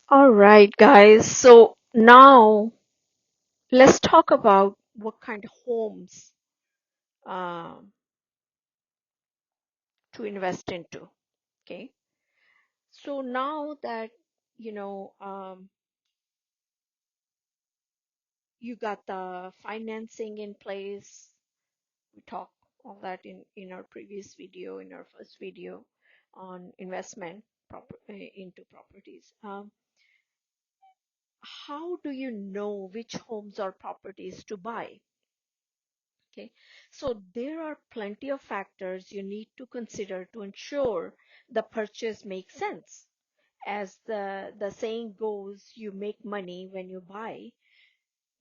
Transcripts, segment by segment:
All right, guys. So now let's talk about what kind of homes um, to invest into. Okay. So now that you know you got the financing in place, we talked all that in our previous video, in our first video on investment into properties. How do you know which homes or properties to buy? Okay, so there are plenty of factors you need to consider to ensure the purchase makes sense. As the saying goes, you make money when you buy,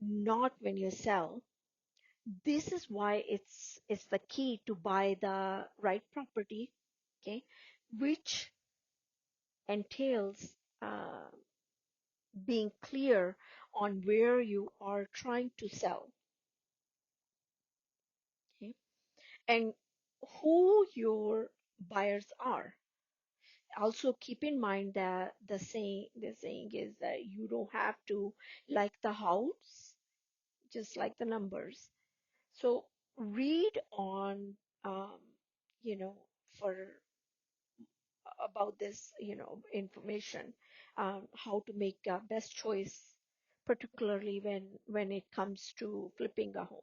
not when you sell. This is why it's the key to buy the right property, okay, which entails uh, being clear on where you are trying to sell, okay, and who your buyers are. Also keep in mind that the saying is that you don't have to like the house, just like the numbers. So read on um, you know for about this information, how to make a best choice, particularly when it comes to flipping a home.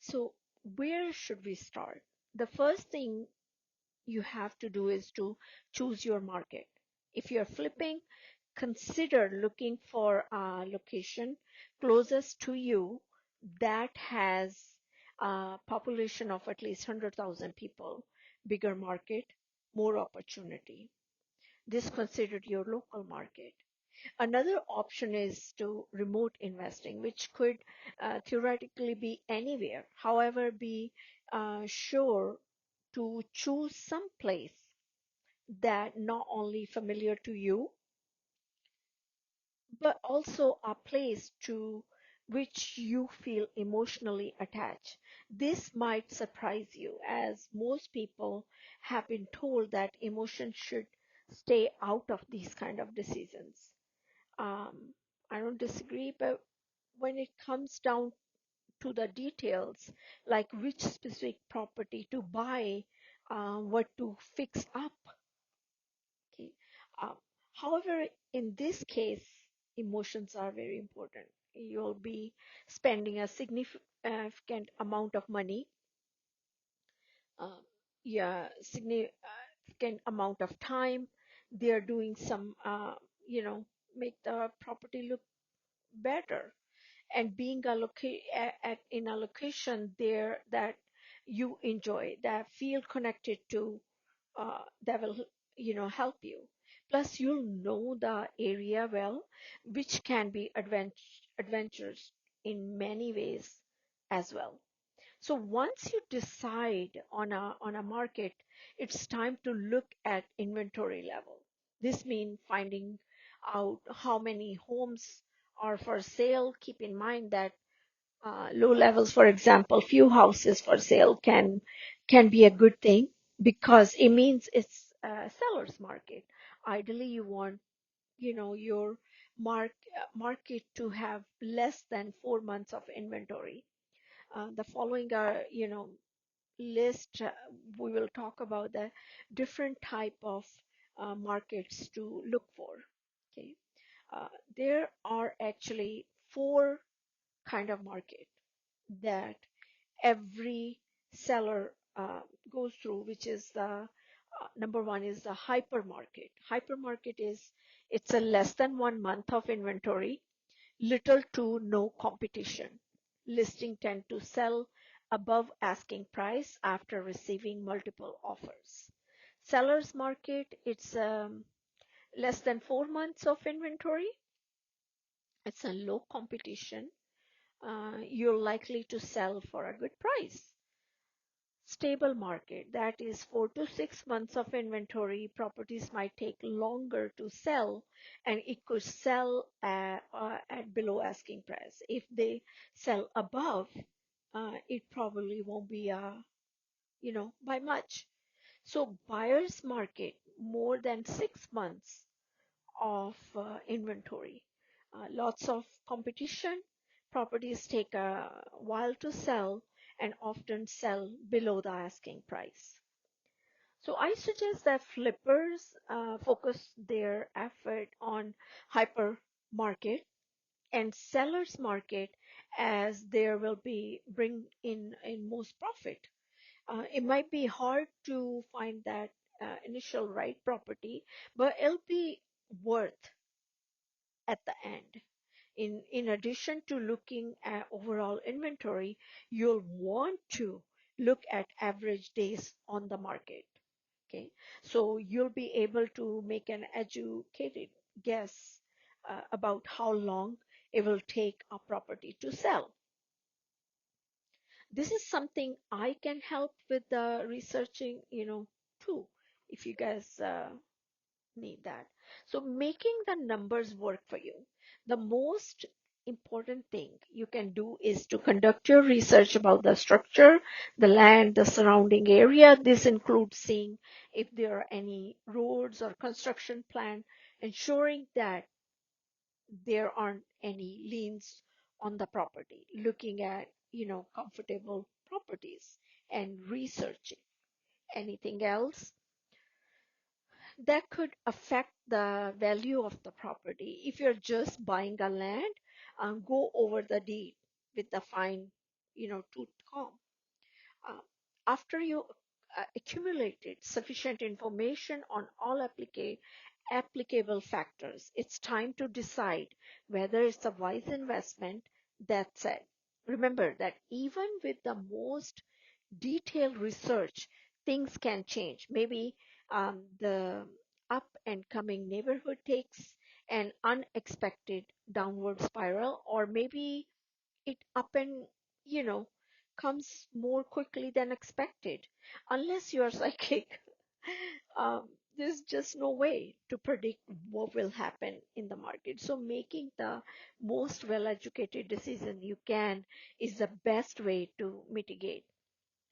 So where should we start? The first thing you have to do is to choose your market. If you're flipping, consider looking for a location closest to you that has a population of at least 100,000 people, bigger market, more opportunity. This considered your local market. Another option is to remote investing, which could theoretically be anywhere. However, be sure to choose some place that not only familiar to you, but also a place to which you feel emotionally attached. This might surprise you, as most people have been told that emotions should stay out of these kind of decisions. Um, I don't disagree, but when it comes down to the details, like which specific property to buy, what to fix up, okay. Um, However, in this case, emotions are very important. You'll be spending a significant amount of money, um, yeah, significant amount of time. They're doing some, make the property look better, and being in a location there that you enjoy, that feel connected to, that will help you. Plus you'll know the area well, which can be adventurous in many ways as well. So once you decide on a market, it's time to look at inventory level. This means finding out how many homes are for sale. Keep in mind that low levels, for example, few houses for sale can be a good thing, because it means it's a seller's market. Ideally, you want your market to have less than 4 months of inventory. The following are list. We will talk about the different type of markets to look for. Okay, uh, there are actually four kind of market that every seller goes through, which is the number one is the hypermarket. Hypermarket is, it's a less than 1 month of inventory, little to no competition. Listing tend to sell above asking price after receiving multiple offers. Sellers market, it's less than 4 months of inventory. It's a low competition. You're likely to sell for a good price. Stable market, that is 4 to 6 months of inventory. Properties might take longer to sell, and it could sell at below asking price. If they sell above, it probably won't be by much. So buyers market, more than 6 months of inventory. Lots of competition. Properties take a while to sell and often sell below the asking price. So I suggest that flippers focus their effort on hyper market and sellers market, as there will be bring in most profit. It might be hard to find that initial right property, but it'll be worth at the end. In addition to looking at overall inventory, you'll want to look at average days on the market. Okay, so you'll be able to make an educated guess about how long it will take a property to sell. This is something I can help with the researching, too, if you guys need that. So making the numbers work for you. The most important thing you can do is to conduct your research about the structure, the land, the surrounding area. This includes seeing if there are any roads or construction plan, ensuring that there aren't any liens on the property, looking at, comfortable properties and researching. Anything else that could affect the value of the property? If you're just buying a land, go over the deed with the fine, tooth comb. Uh, After you accumulated sufficient information on all applicable factors, it's time to decide whether it's a wise investment. That said, remember that even with the most detailed research, things can change. Maybe the up and coming neighborhood takes an unexpected downward spiral, or maybe it up and you know comes more quickly than expected. Unless you're psychic, um, there's just no way to predict what will happen in the market. So making the most well-educated decision you can is the best way to mitigate,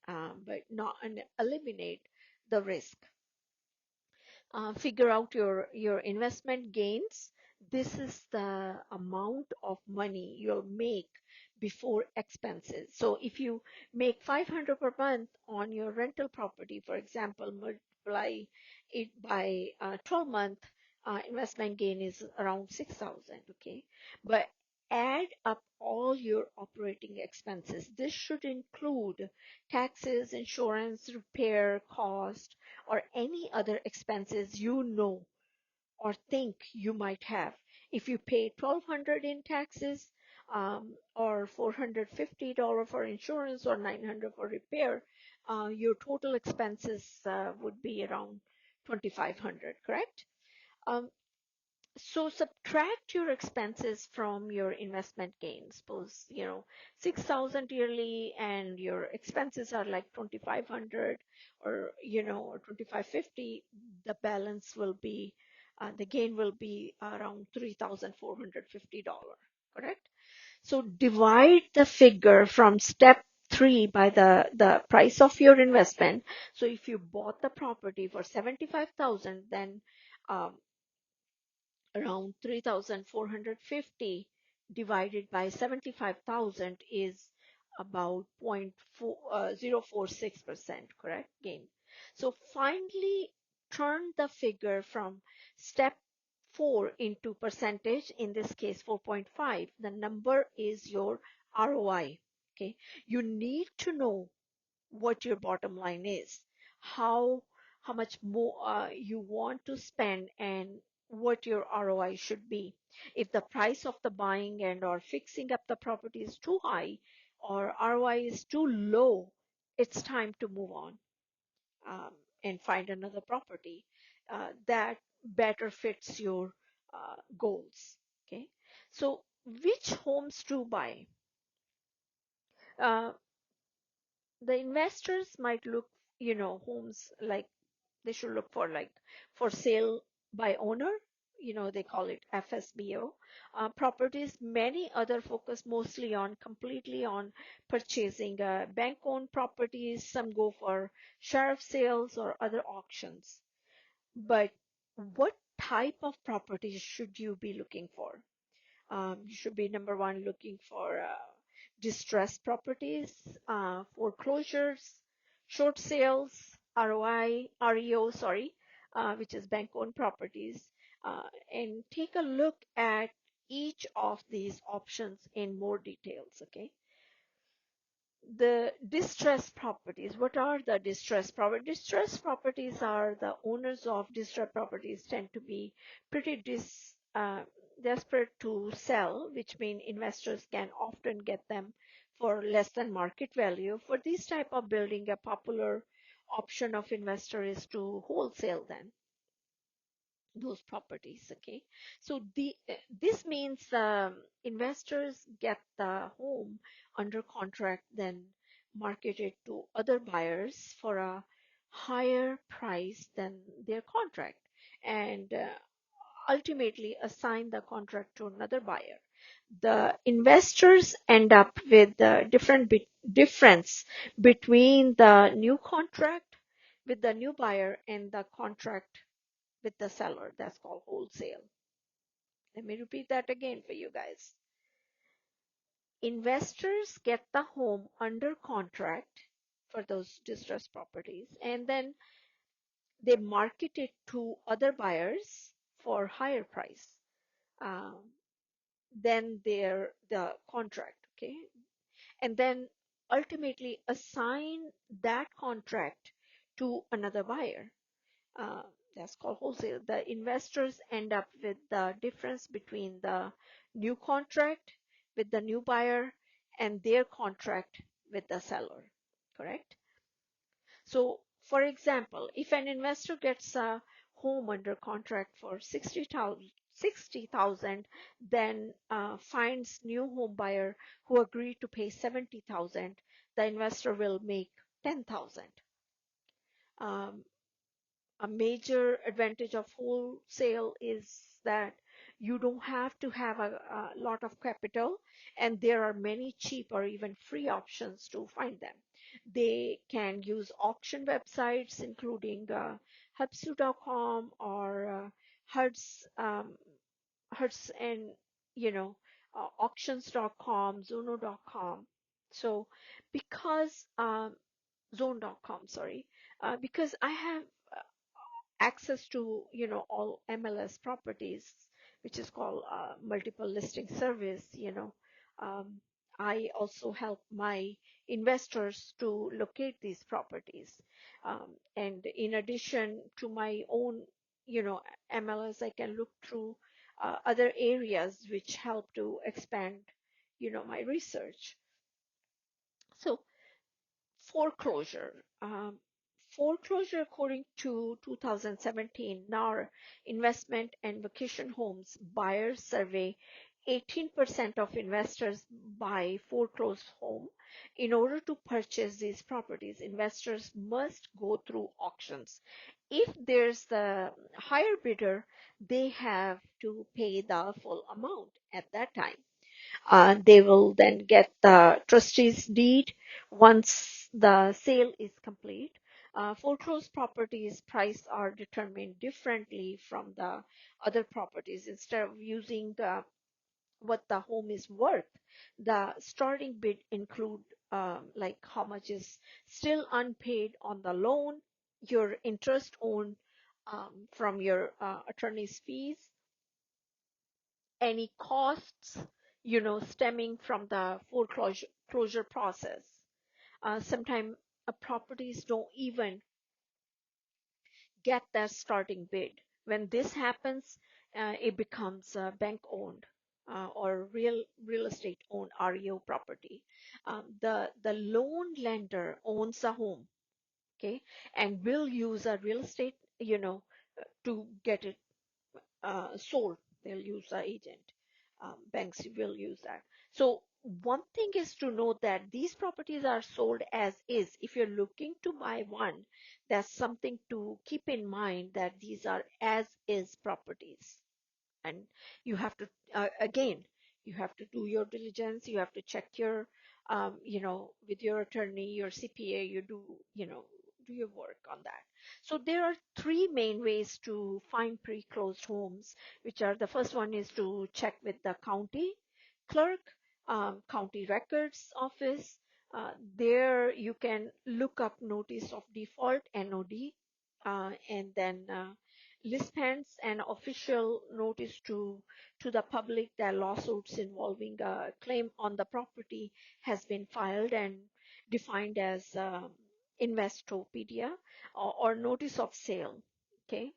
but not eliminate the risk. Figure out your investment gains. This is the amount of money you'll make before expenses. So if you make 500 per month on your rental property, for example, multiply it by 12 month, investment gain is around 6,000. Okay, but add up all your operating expenses. This should include taxes, insurance, repair cost, or any other expenses or think you might have. If you pay 1,200 in taxes, or $450 for insurance, or 900 for repair, your total expenses would be around 2,500, correct? Um, so subtract your expenses from your investment gains. Suppose 6,000 yearly and your expenses are like 2,500, or 2,550. The balance will be the gain will be around $3,450, correct? So divide the figure from step 3 by the price of your investment. So if you bought the property for 75,000, then um, around 3,450 divided by 75,000 is about 0.046%, correct, gain. So finally turn the figure from step 4 into percentage, in this case 4.5. The number is your ROI. Okay, you need to know what your bottom line is, how how much more you want to spend, and what your ROI should be. If the price of the buying and or fixing up the property is too high, or ROI is too low, it's time to move on, um, and find another property that better fits your goals. Okay, so which homes to buy? Uh, the investors might look, homes like they should look for, like, for sale by owner, they call it FSBO properties. Many other focus mostly on completely on purchasing bank owned properties. Some go for sheriff sales or other auctions. But what type of properties should you be looking for? You should be number one looking for distressed properties, foreclosures, short sales, REO, sorry, which is bank-owned properties, and take a look at each of these options in more details. Okay. The distressed properties. What are the distressed properties? Distressed properties are the owners of distressed properties tend to be pretty desperate to sell, which means investors can often get them for less than market value. For this type of building, a popular option of investor is to wholesale them those properties. Okay, so this means investors get the home under contract, then market it to other buyers for a higher price than their contract, and ultimately assign the contract to another buyer. The investors end up with the difference between the new contract with the new buyer and the contract with the seller. That's called wholesale. Let me repeat that again for you guys. Investors get the home under contract for those distressed properties, and then they market it to other buyers for higher price um, than the contract. Okay, and then ultimately assign that contract to another buyer. uh, that's called wholesale. The investors end up with the difference between the new contract with the new buyer and their contract with the seller, correct? So, for example, if an investor gets a home under contract for 60,000, then finds new home buyer who agree to pay 70,000, the investor will make 10,000. Um, a major advantage of wholesale is that you don't have to have a lot of capital, and there are many cheap or even free options to find them. They can use auction websites including hubsu.com or hertz and auctions.com, zono.com. So because zone.com, sorry, because I have access to all MLS properties, which is called multiple listing service. Um, I also help my investors to locate these properties, and in addition to my own MLS, I can look through other areas which help to expand my research. So foreclosure. Foreclosure, according to 2017 NAR Investment and Vacation Homes Buyers Survey, 18% of investors buy foreclosed home. In order to purchase these properties, investors must go through auctions. If there's the higher bidder, they have to pay the full amount at that time. They will then get the trustee's deed once the sale is complete. Foreclosed properties price are determined differently from the other properties. Instead of using what the home is worth, the starting bid include like how much is still unpaid on the loan, your interest on from your attorney's fees, any costs stemming from the foreclosure process. Sometimes properties don't even get that starting bid. When this happens, it becomes bank owned or real estate owned REO property. The loan lender owns a home, okay, and will use a real estate to get it sold. They'll use the agent. Banks will use that. So one thing is to note that these properties are sold as is. If you're looking to buy one, that's something to keep in mind, that these are as is properties. And you have to, again, you have to do your diligence. You have to check your, with your attorney, your CPA, you do, do your work on that. So there are three main ways to find pre-closed homes, which are, the first one is to check with the county clerk, county records office. There you can look up notice of default, NOD, and then list hence an official notice to the public that lawsuits involving a claim on the property has been filed and defined as Investopedia, or notice of sale. Okay,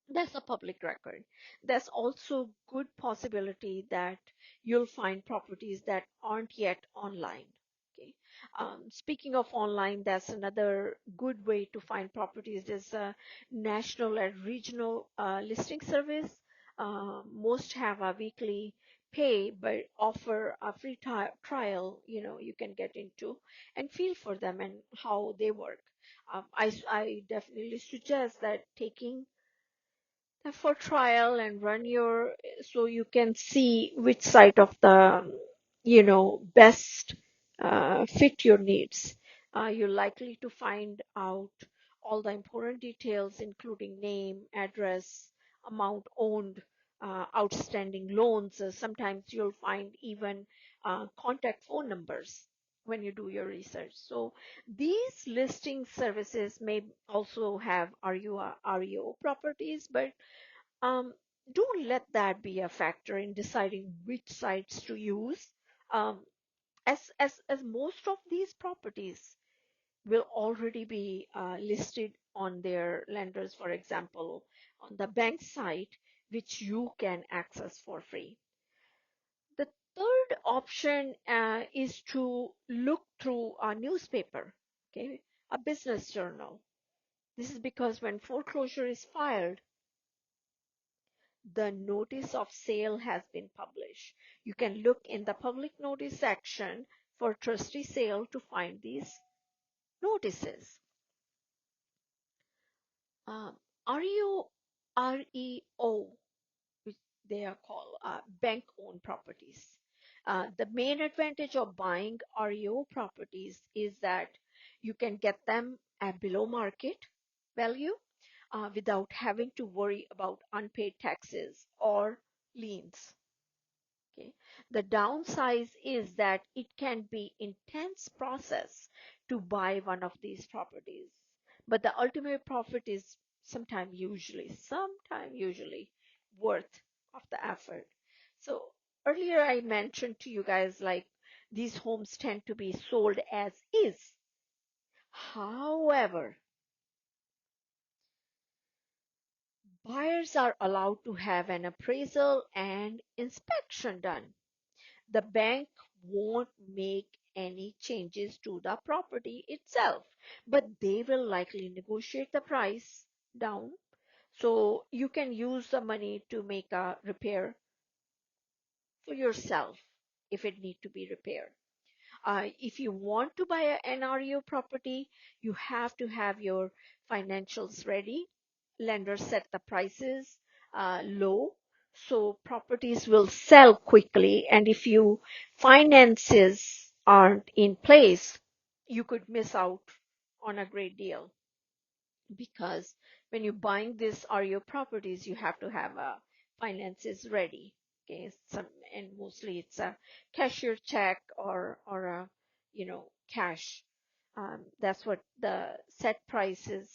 that's a public record. There's also good possibility that you'll find properties that aren't yet online. Okay. Speaking of online, that's another good way to find properties is national and regional listing service. Most have a weekly pay, but offer a free trial. You can get into and feel for them and how they work. I definitely suggest that taking for trial and run your, so you can see which side of the best fit your needs. You're likely to find out all the important details including name, address, amount owned, outstanding loans. Sometimes you'll find even contact phone numbers when you do your research. So these listing services may also have REO properties, but um, don't let that be a factor in deciding which sites to use. Um, as most of these properties will already be listed on their lenders, for example, on the bank site, which you can access for free. The third option is to look through a newspaper, okay, a business journal. This is because when foreclosure is filed, the notice of sale has been published. You can look in the public notice section for trustee sale to find these notices. Um, REO, REO, which they are called bank-owned properties. The main advantage of buying REO properties is that you can get them at below market value without having to worry about unpaid taxes or liens. Okay. The downside is that it can be intense process to buy one of these properties, but the ultimate profit is sometime usually worth of the effort. So earlier I mentioned to you guys like these homes tend to be sold as is. However, buyers are allowed to have an appraisal and inspection done. The bank won't make any changes to the property itself, but they will likely negotiate the price down. So you can use the money to make a repair for yourself if it need to be repaired. If you want to buy an REO property, you have to have your financials ready. Lenders set the prices low, so properties will sell quickly. And if you finances aren't in place, you could miss out on a great deal because when you're buying these REO properties, you have to have finances ready. Okay, and mostly it's a cashier check or a cash. That's what the set price is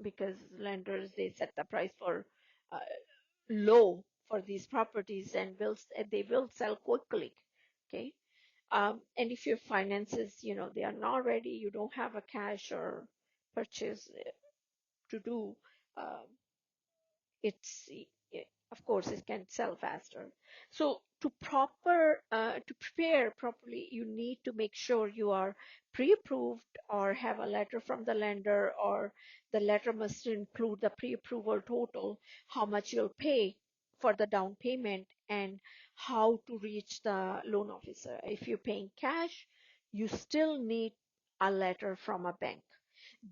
because lenders they set the price for uh, low for these properties and they will sell quickly. Okay, and if your finances they are not ready, you don't have a cash or purchase to do, um, it's of course it can sell faster. So to prepare properly, you need to make sure you are pre-approved or have a letter from the lender, or the letter must include the pre-approval total, how much you'll pay for the down payment, and how to reach the loan officer. If you're paying cash, you still need a letter from a bank.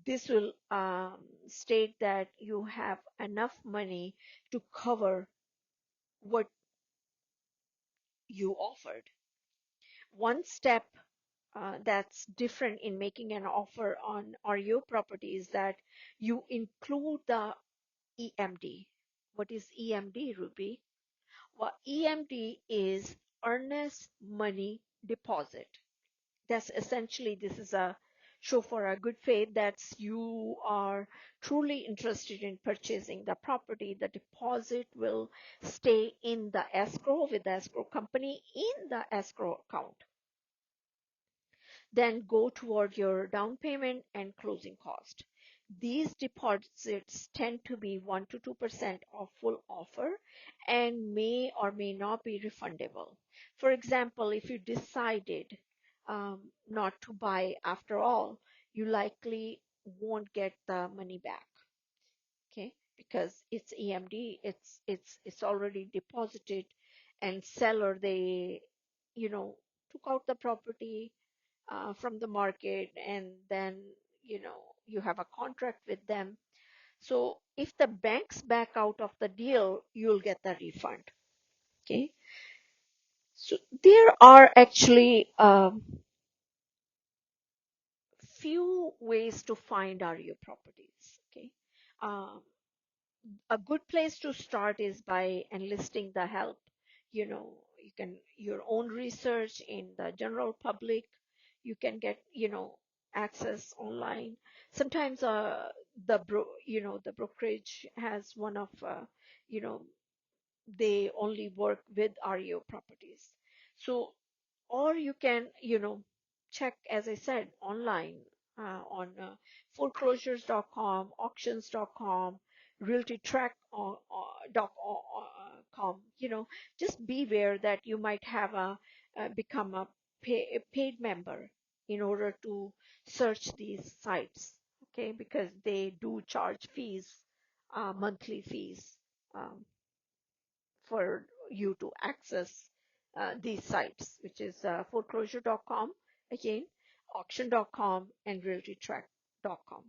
This will state that you have enough money to cover what you offered. One step that's different in making an offer on REO property is that you include the EMD. What is EMD, Ruby? Well, EMD is earnest money deposit. That's essentially, this is a show for a good faith that's you are truly interested in purchasing the property. The deposit will stay in the escrow with the escrow company in the escrow account, then go toward your down payment and closing cost. These deposits tend to be 1 to 2% of full offer and may or may not be refundable. For example, if you decided not to buy after all, you likely won't get the money back. Okay, because it's EMD, it's already deposited, and seller, they took out the property from the market, and then you have a contract with them. So if the banks back out of the deal, you'll get the refund. Okay, so there are actually few ways to find REO properties. Okay, um, a good place to start is by enlisting the help. You can your own research in the general public. You can get access online. Sometimes the brokerage has one of you know they only work with REO properties. So, or you can check, as I said, online on foreclosures.com, auctions.com, realtytrack.com. Just beware that you might have become a paid member in order to search these sites. Okay, because they do charge fees, monthly fees, um, for you to access these sites, which is foreclosure.com, again, auction.com, and realtytrack.com.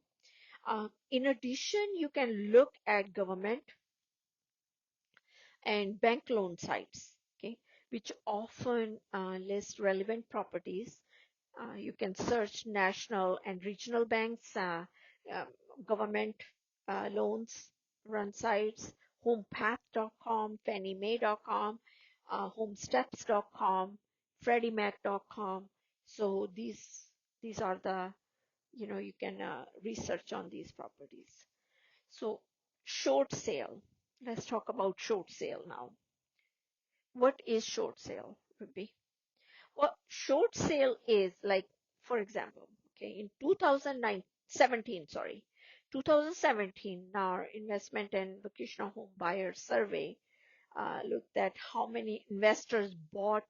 In addition, you can look at government and bank loan sites, okay, which often list relevant properties. You can search national and regional banks, um, government loans run sites, homepath.com, fanniemae.com, homesteps.com, freddiemac.com. So these are the you can research on these properties. So short sale. Let's talk about short sale now. What is short sale, Ruby? Well, short sale is like, for example, okay, in 2017, 2017, our investment and vocational home buyer survey looked at how many investors bought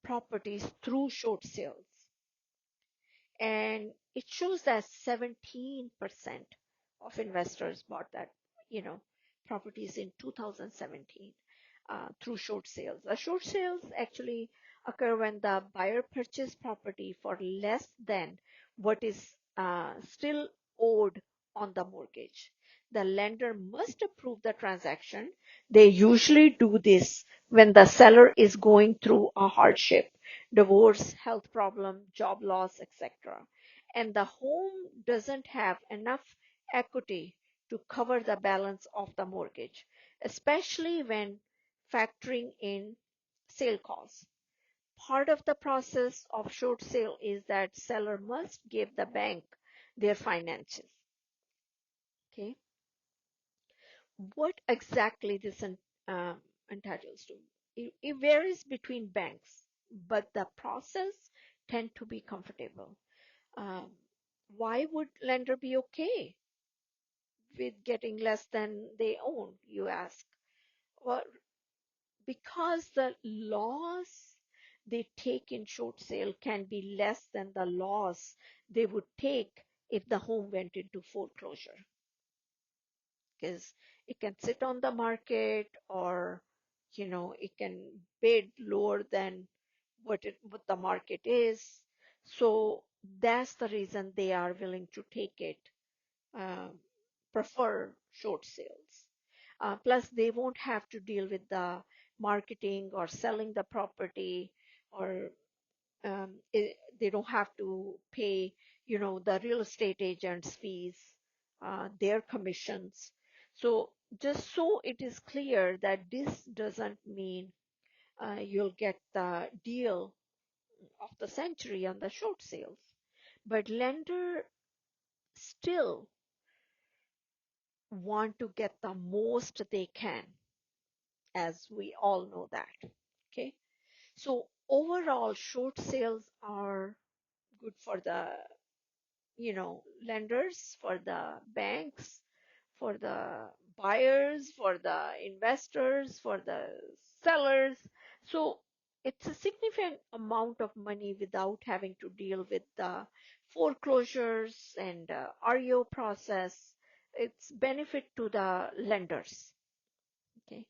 properties through short sales. And it shows that 17% of investors bought that, you know, properties in 2017 through short sales. Short sales actually occur when the buyer purchased property for less than what is still owed on the mortgage. The lender must approve the transaction. They usually do this when the seller is going through a hardship, divorce, health problem, job loss, etc. And the home doesn't have enough equity to cover the balance of the mortgage, especially when factoring in sale costs. Part of the process of short sale is that seller must give the bank their finances. Okay, what exactly this entitles to? It varies between banks, but the process tend to be comfortable. Um, why would lender be okay with getting less than they own, you ask? Well, because the loss they take in short sale can be less than the loss they would take if the home went into foreclosure, because it can sit on the market, or it can bid lower than what the market is. So that's the reason they are willing to take it, um, prefer short sales. Plus, they won't have to deal with the marketing or selling the property, or they don't have to pay, the real estate agents' fees, their commissions. So just so it is clear that this doesn't mean you'll get the deal of the century on the short sales, but lender still want to get the most they can, as we all know that. Okay, so overall, short sales are good for the lenders, for the banks, for the buyers, for the investors, for the sellers. So it's a significant amount of money without having to deal with the foreclosures and REO process. It's benefit to the lenders. Okay.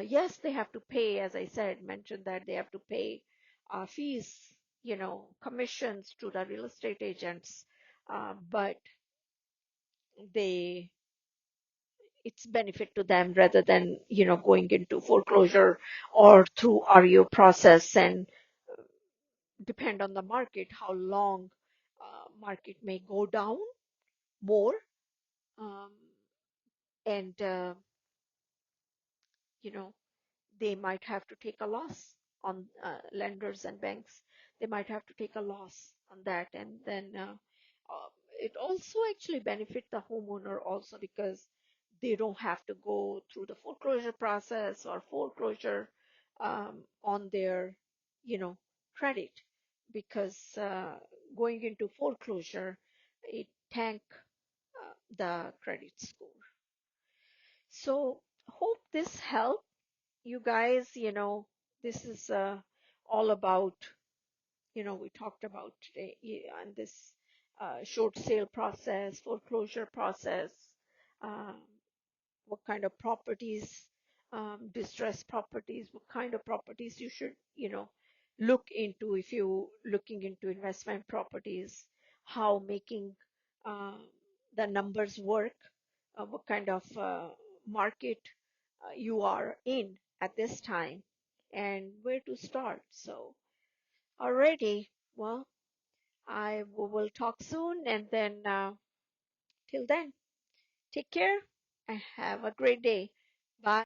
Yes, they have to pay, as I said, mentioned that they have to pay fees, commissions to the real estate agents, but they it's benefit to them rather than going into foreclosure or through REO process, and depend on the market how long market may go down more, um, and you know they might have to take a loss on lenders and banks. They might have to take a loss on that, and then it also actually benefit the homeowner also, because they don't have to go through the foreclosure process or foreclosure on their credit, because going into foreclosure, it tank the credit score. So hope this helped you guys. This is all about, we talked about today, on this short sale process, foreclosure process, um, what kind of properties, distressed properties, what kind of properties you should, look into if you looking into investment properties, how making uh, the numbers work, what kind of market you are in at this time, and where to start. So, already, well, I will talk soon, and then till then, take care and have a great day.